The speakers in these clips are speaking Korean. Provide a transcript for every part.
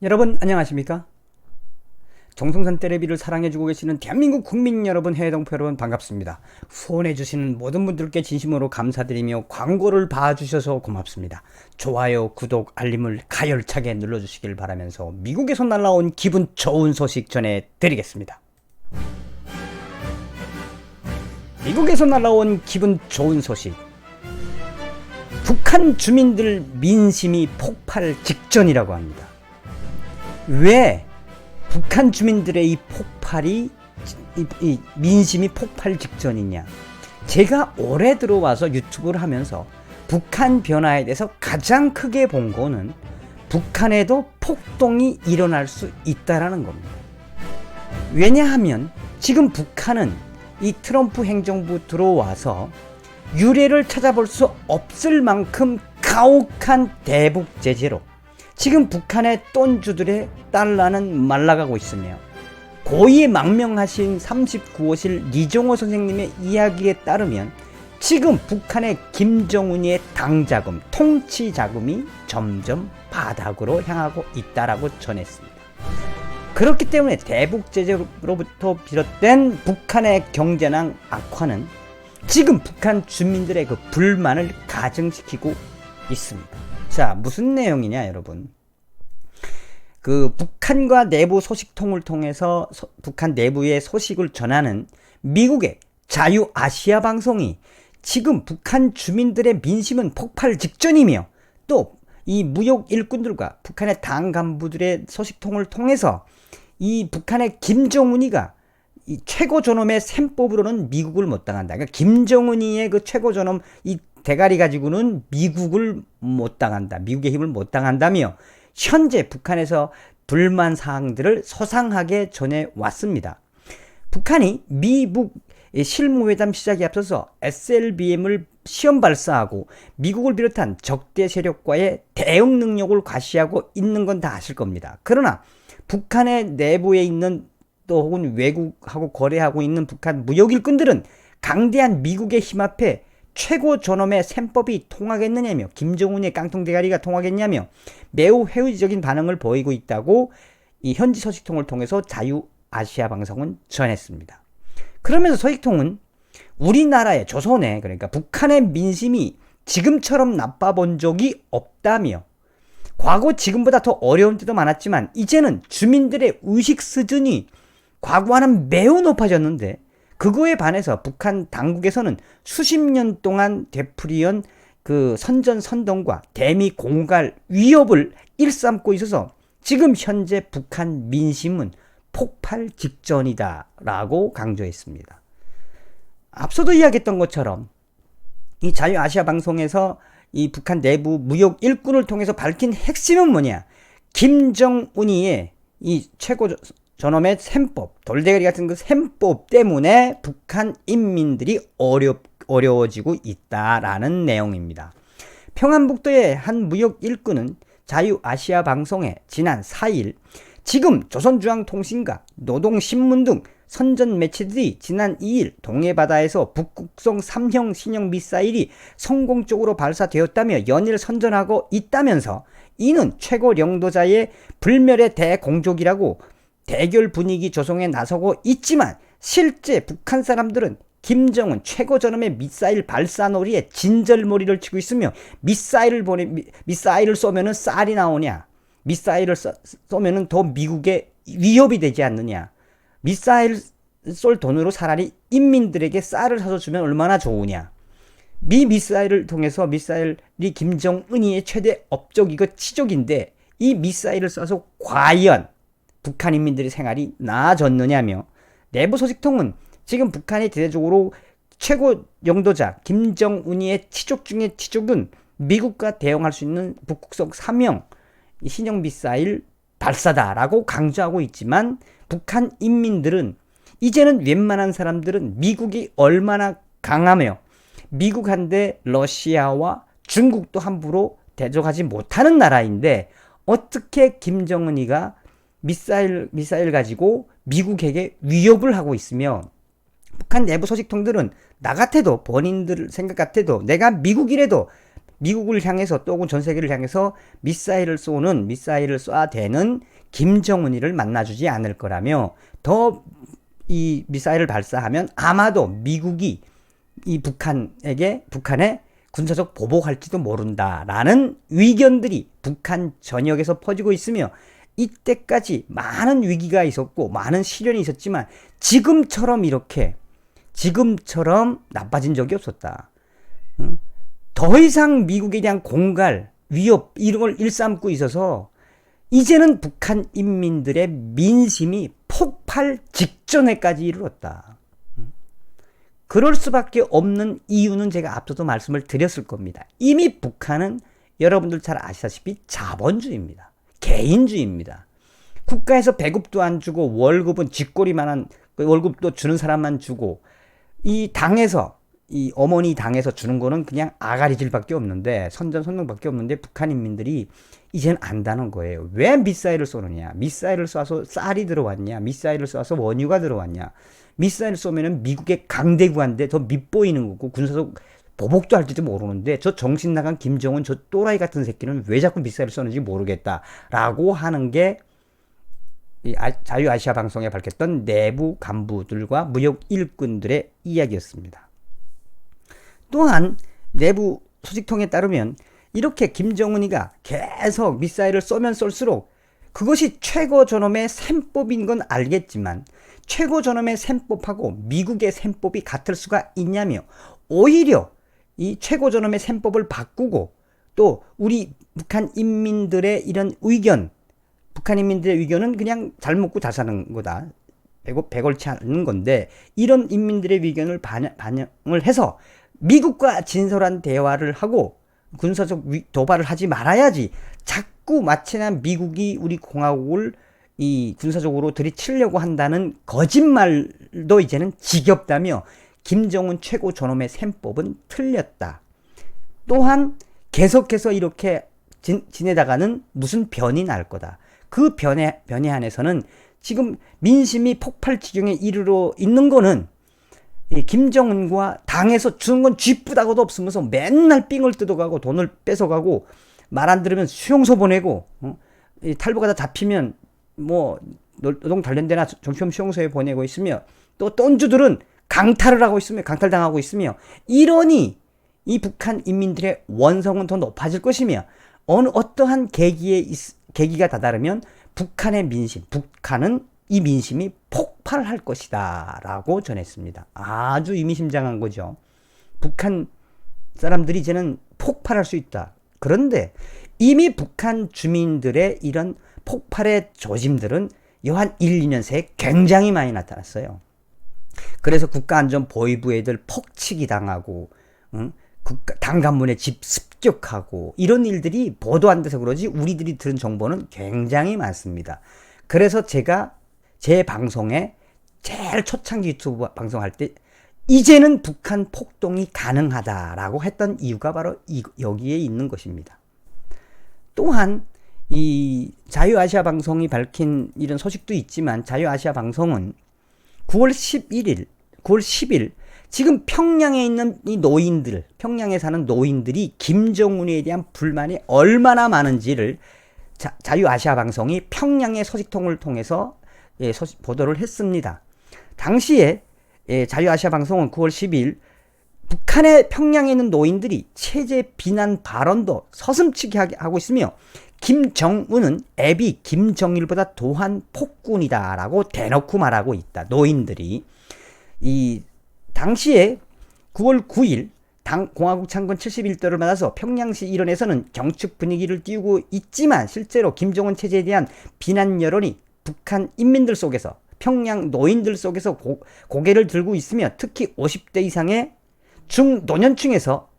여러분 안녕하십니까? 정성산 떼레비를 사랑해주고 계시는 대한민국 국민 여러분, 해외 동포 여러분 반갑습니다. 후원해주시는 모든 분들께 진심으로 감사드리며 광고를 봐주셔서 고맙습니다. 좋아요, 구독, 알림을 가열차게 눌러주시길 바라면서 미국에서 날라온 기분 좋은 소식 전해드리겠습니다. 미국에서 날라온 기분 좋은 소식. 북한 주민들 민심이 폭발 직전이라고 합니다. 왜 북한 주민들의 이 폭발이 이 민심이 폭발 직전이냐? 제가 올해 들어와서 유튜브를 하면서 북한 변화에 대해서 가장 크게 본 거는 북한에도 폭동이 일어날 수 있다라는 겁니다. 왜냐하면 지금 북한은 이 트럼프 행정부 들어와서 유례를 찾아볼 수 없을 만큼 가혹한 대북 제재로 지금 북한의 똔주들의 달러는 말라가고 있으며, 고위 망명하신 39호실 리종호 선생님의 이야기에 따르면 지금 북한의 김정은의 당자금, 통치자금이 점점 바닥으로 향하고 있다라고 전했습니다. 그렇기 때문에 대북 제재로부터 비롯된 북한의 경제난 악화는 지금 북한 주민들의 그 불만을 가증시키고 있습니다. 자, 무슨 내용이냐 여러분. 그 북한과 내부 소식통을 통해서 북한 내부의 소식을 전하는 미국의 자유아시아 방송이 지금 북한 주민들의 민심은 폭발 직전이며, 또 이 무역 일꾼들과 북한의 당 간부들의 소식통을 통해서 이 북한의 김정은이가 이 최고 존엄의 셈법으로는 미국을 못 당한다. 그러니까 김정은이의 그 최고 존엄 이 대가리 가지고는 미국을 못 당한다. 미국의 힘을 못 당한다며 현재 북한에서 불만 사항들을 소상하게 전해왔습니다. 북한이 미북 실무회담 시작에 앞서서 SLBM을 시험 발사하고 미국을 비롯한 적대 세력과의 대응 능력을 과시하고 있는 건 다 아실 겁니다. 그러나 북한의 내부에 있는 또 혹은 외국하고 거래하고 있는 북한 무역 일꾼들은 강대한 미국의 힘 앞에 최고 존엄의 셈법이 통하겠느냐며, 김정은의 깡통 대가리가 통하겠냐며 매우 회의적인 반응을 보이고 있다고 이 현지 소식통을 통해서 자유아시아 방송은 전했습니다. 그러면서 소식통은 우리나라의 조선의, 그러니까 북한의 민심이 지금처럼 나빠본 적이 없다며, 과거 지금보다 더 어려운 때도 많았지만 이제는 주민들의 의식 수준이 과거와는 매우 높아졌는데, 그거에 반해서 북한 당국에서는 수십 년 동안 되풀이한 그 선전선동과 대미 공갈 위협을 일삼고 있어서 지금 현재 북한 민심은 폭발 직전이다라고 강조했습니다. 앞서도 이야기했던 것처럼 이 자유아시아 방송에서 이 북한 내부 무역 일꾼을 통해서 밝힌 핵심은 뭐냐? 김정은이의 이 최고 존엄의 셈법, 돌대가리 같은 그 셈법 때문에 북한 인민들이 어려워지고 있다라는 내용입니다. 평안북도의 한 무역 일꾼은 자유아시아 방송에 지난 4일 지금 조선중앙통신과 노동신문 등 선전 매체들이 지난 2일 동해바다에서 북극성 3형 신형 미사일이 성공적으로 발사되었다며 연일 선전하고 있다면서, 이는 최고領導자의 불멸의 대공족이라고 대결 분위기 조성에 나서고 있지만 실제 북한 사람들은 김정은 최고 존엄의 미사일 발사놀이에 진절머리를 치고 있으며, 미사일을 쏘면은 쌀이 나오냐? 미사일을 쏘면은 더 미국에 위협이 되지 않느냐? 미사일 쏠 돈으로 차라리 인민들에게 쌀을 사서 주면 얼마나 좋으냐? 미사일을 통해서, 미사일이 김정은이의 최대 업적이고 치적인데 이 미사일을 쏴서 과연 북한 인민들의 생활이 나아졌느냐며, 내부 소식통은 지금 북한이 대대적으로 최고領導자 김정은이의 치적 중에 치적은 미국과 대응할 수 있는 북극성 3형 신형 미사일 발사다라고 강조하고 있지만, 북한 인민들은 이제는 웬만한 사람들은 미국이 얼마나 강하며 미국한테 러시아와 중국도 함부로 대적하지 못하는 나라인데 어떻게 김정은이가 미사일 가지고 미국에게 위협을 하고 있으며, 북한 내부 소식통들은 나 같아도, 본인들 생각 같아도, 내가 미국이라도 미국을 향해서 또 혹은 전 세계를 향해서 미사일을 쏴대는 김정은이를 만나주지 않을 거라며, 더 이 미사일을 발사하면 아마도 미국이 이 북한에 군사적 보복할지도 모른다라는 의견들이 북한 전역에서 퍼지고 있으며, 이때까지 많은 위기가 있었고 많은 시련이 있었지만 지금처럼 나빠진 적이 없었다. 더 이상 미국에 대한 공갈, 위협 이런 걸 일삼고 있어서 이제는 북한 인민들의 민심이 폭발 직전에까지 이르렀다. 그럴 수밖에 없는 이유는 제가 앞서도 말씀을 드렸을 겁니다. 이미 북한은 여러분들 잘 아시다시피 자본주의입니다. 개인주의입니다. 국가에서 배급도 안 주고 월급은 쥐꼬리만한 월급도 주는 사람만 주고, 이 당에서 이 어머니 당에서 주는 거는 그냥 아가리질밖에 없는데, 선전선동밖에 없는데 북한 인민들이 이제는 안다는 거예요. 왜 미사일을 쏘느냐? 미사일을 쏴서 쌀이 들어왔냐? 미사일을 쏴서 원유가 들어왔냐? 미사일 쏘면은 미국의 강대국한테 더 밉보이는 거고 군사적 보복도 할지도 모르는데, 저 정신 나간 김정은 저 또라이 같은 새끼는 왜 자꾸 미사일을 쏘는지 모르겠다라고 하는 게 이 자유아시아 방송에 밝혔던 내부 간부들과 무역 일꾼들의 이야기였습니다. 또한 내부 소식통에 따르면 이렇게 김정은이가 계속 미사일을 쏘면 쏠수록 그것이 최고 저놈의 셈법인 건 알겠지만, 최고 저놈의 셈법하고 미국의 셈법이 같을 수가 있냐며, 오히려 이 최고 저놈의 셈법을 바꾸고 또 우리 북한 인민들의 이런 의견, 북한 인민들의 의견은 그냥 잘 먹고 잘 사는 거다, 배골치 않는 건데, 이런 인민들의 의견을 반영을 해서 미국과 진솔한 대화를 하고 군사적 도발을 하지 말아야지, 자꾸 마치나 미국이 우리 공화국을 이 군사적으로 들이치려고 한다는 거짓말도 이제는 지겹다며, 김정은 최고 저놈의 셈법은 틀렸다. 또한 계속해서 이렇게 지내다가는 무슨 변이 날 거다. 그 변에 한해서는 지금 민심이 폭발 지경에 이르러 있는 거는 이 김정은과 당에서 주는 건 쥐뿌다고도 없으면서 맨날 삥을 뜯어가고 돈을 뺏어가고, 말 안 들으면 수용소 보내고, 탈북하다 잡히면 뭐 노동 단련대나 정치범 수용소에 보내고 있으며, 또 떤주들은 강탈당하고 있으며, 이러니 이 북한 인민들의 원성은 더 높아질 것이며, 어떠한 계기가 다다르면 북한의 민심, 북한은 이 민심이 폭발할 것이다 라고 전했습니다. 아주 의미심장한 거죠. 북한 사람들이 이제는 폭발할 수 있다. 그런데 이미 북한 주민들의 이런 폭발의 조짐들은 한 1, 2년 새에 굉장히 많이 나타났어요. 그래서 국가안전보위부 애들 폭치기 당하고, 당간문의 집 습격하고, 이런 일들이 보도 안 돼서 그러지 우리들이 들은 정보는 굉장히 많습니다. 그래서 제가 제 방송에 제일 초창기 유튜브 방송할 때 이제는 북한 폭동이 가능하다라고 했던 이유가 바로 여기에 있는 것입니다. 또한 이 자유아시아 방송이 밝힌 이런 소식도 있지만, 자유아시아 방송은 9월 10일 지금 평양에 있는 이 노인들, 평양에 사는 노인들이 김정은에 대한 불만이 얼마나 많은지를 자유아시아 방송이 평양의 소식통을 통해서 보도를 했습니다. 당시에 자유아시아 방송은 9월 10일 북한의 평양에 있는 노인들이 체제 비난 발언도 서슴치게 하고 있으며, 김정은은 애비 김정일보다 도한 폭군이다라고 대놓고 말하고 있다. 노인들이. 이 당시에 9월 9일 공화국 창건 71도를 맞아서 평양시 일원에서는 경축 분위기를 띄우고 있지만, 실제로 김정은 체제에 대한 비난 여론이 북한 인민들 속에서, 평양 노인들 속에서 고개를 들고 있으며, 특히 50대 이상의 중노년층에서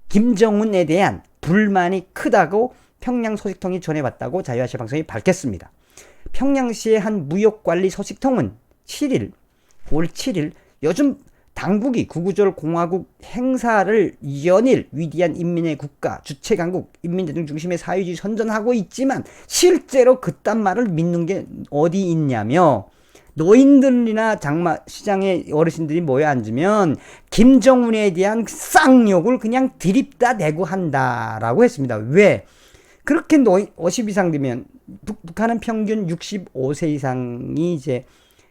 김정은에 대한 불만이 크다고 평양 소식통이 전해봤다고 자유아시아 방송이 밝혔습니다. 평양시의 한 무역관리 소식통은 9월 7일 요즘 당국이 구구절 공화국 행사를 연일 위대한 인민의 국가, 주체강국, 인민대중 중심의 사회주의 선전하고 있지만 실제로 그딴 말을 믿는 게 어디 있냐며, 노인들이나 장마 시장의 어르신들이 모여 앉으면 김정은에 대한 쌍욕을 그냥 드립다 대고 한다라고 했습니다. 왜? 그렇게 50 이상 되면 북한은 평균 65세 이상이 이제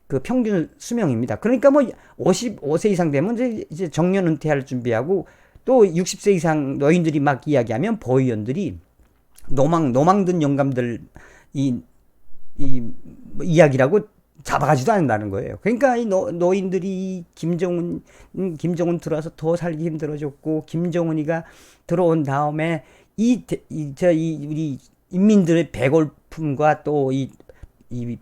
그 평균 수명입니다. 그러니까 뭐 55세 이상 되면 이제 정년 은퇴할 준비하고 또 60세 이상 노인들이 막 이야기하면 보위원들이 노망 든 영감들 이야기라고 잡아가지도 않는다는 거예요. 그러니까 이 노인들이 김정은 들어와서 더 살기 힘들어졌고, 김정은이가 들어온 다음에 우리 인민들의 배골품과 또 이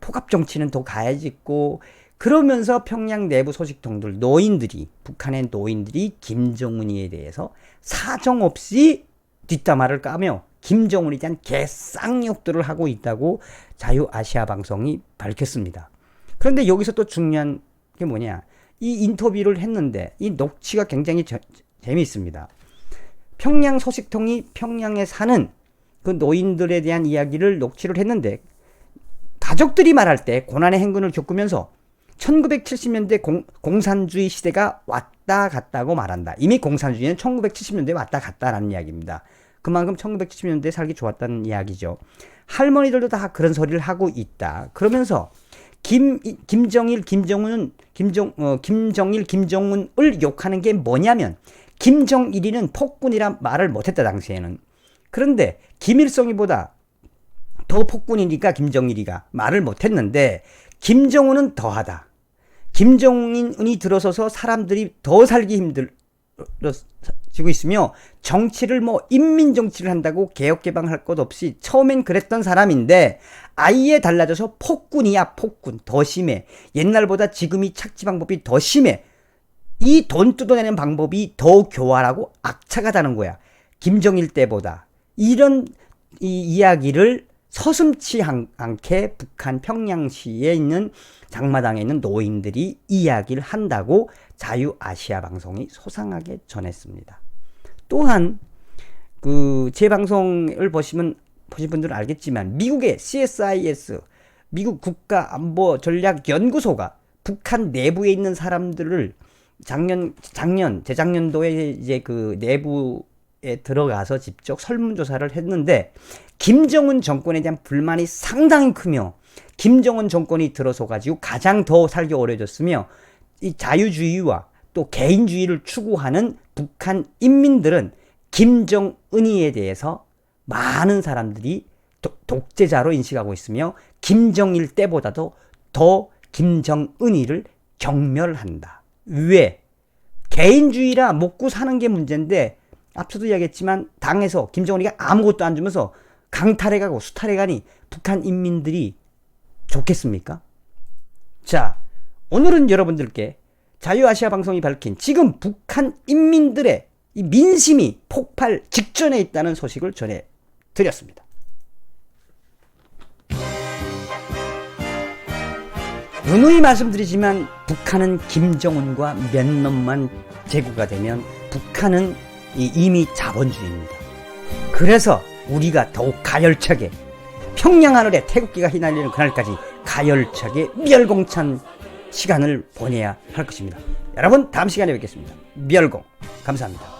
폭압 정치는 더 가해졌고, 그러면서 평양 내부 소식통들 북한의 노인들이 김정은이에 대해서 사정없이 뒷담화를 까며 김정은에 대한 개쌍욕들을 하고 있다고 자유아시아 방송이 밝혔습니다. 그런데 여기서 또 중요한 게 뭐냐, 이 인터뷰를 했는데 이 녹취가 굉장히 재미있습니다. 평양 소식통이 평양에 사는 그 노인들에 대한 이야기를 녹취를 했는데, 가족들이 말할 때 고난의 행군을 겪으면서 1970년대 공산주의 시대가 왔다 갔다고 말한다. 이미 공산주의는 1970년대에 왔다 갔다라는 이야기입니다. 그만큼 1970년대에 살기 좋았다는 이야기죠. 할머니들도 다 그런 소리를 하고 있다. 그러면서 김정일, 김정은을 욕하는 게 뭐냐면, 김정일이는 폭군이란 말을 못했다, 당시에는. 그런데 김일성이보다 더 폭군이니까 김정일이가 말을 못했는데, 김정은은 더하다. 김정은이 들어서서 사람들이 더 살기 힘들어지고 있으며, 정치를 인민 정치를 한다고 개혁 개방할 것 없이 처음엔 그랬던 사람인데 아예 달라져서 폭군이야. 폭군 더 심해. 옛날보다 지금이 착지 방법이 더 심해. 이 돈 뜯어내는 방법이 더 교활하고 악착하다는 거야, 김정일 때보다. 이런 이야기를 서슴지 않게 북한 평양시에 있는 장마당에 있는 노인들이 이야기를 한다고 자유아시아 방송이 소상하게 전했습니다. 또한 제 방송을 보신 분들은 알겠지만, 미국의 CSIS, 미국 국가안보전략연구소가 북한 내부에 있는 사람들을 재작년도에 이제 그 내부에 들어가서 직접 설문조사를 했는데, 김정은 정권에 대한 불만이 상당히 크며, 김정은 정권이 들어서 가지고 가장 더 살기 어려워졌으며, 이 자유주의와 또 개인주의를 추구하는 북한 인민들은 김정은이에 대해서 많은 사람들이 독재자로 인식하고 있으며, 김정일 때보다도 더 김정은이를 경멸한다. 왜? 개인주의라 먹고 사는 게 문제인데, 앞서도 이야기했지만 당에서 김정은이가 아무것도 안 주면서 강탈해가고 수탈해가니 북한 인민들이 좋겠습니까? 자, 오늘은 여러분들께 자유아시아 방송이 밝힌 지금 북한 인민들의 이 민심이 폭발 직전에 있다는 소식을 전해드렸습니다. 누누이 말씀드리지만 북한은 김정은과 몇 놈만 제구가 되면 북한은 이미 자본주의입니다. 그래서 우리가 더욱 가열차게 평양 하늘에 태극기가 휘날리는 그날까지 가열차게 멸공찬 시간을 보내야 할 것입니다. 여러분, 다음 시간에 뵙겠습니다. 멸공 감사합니다.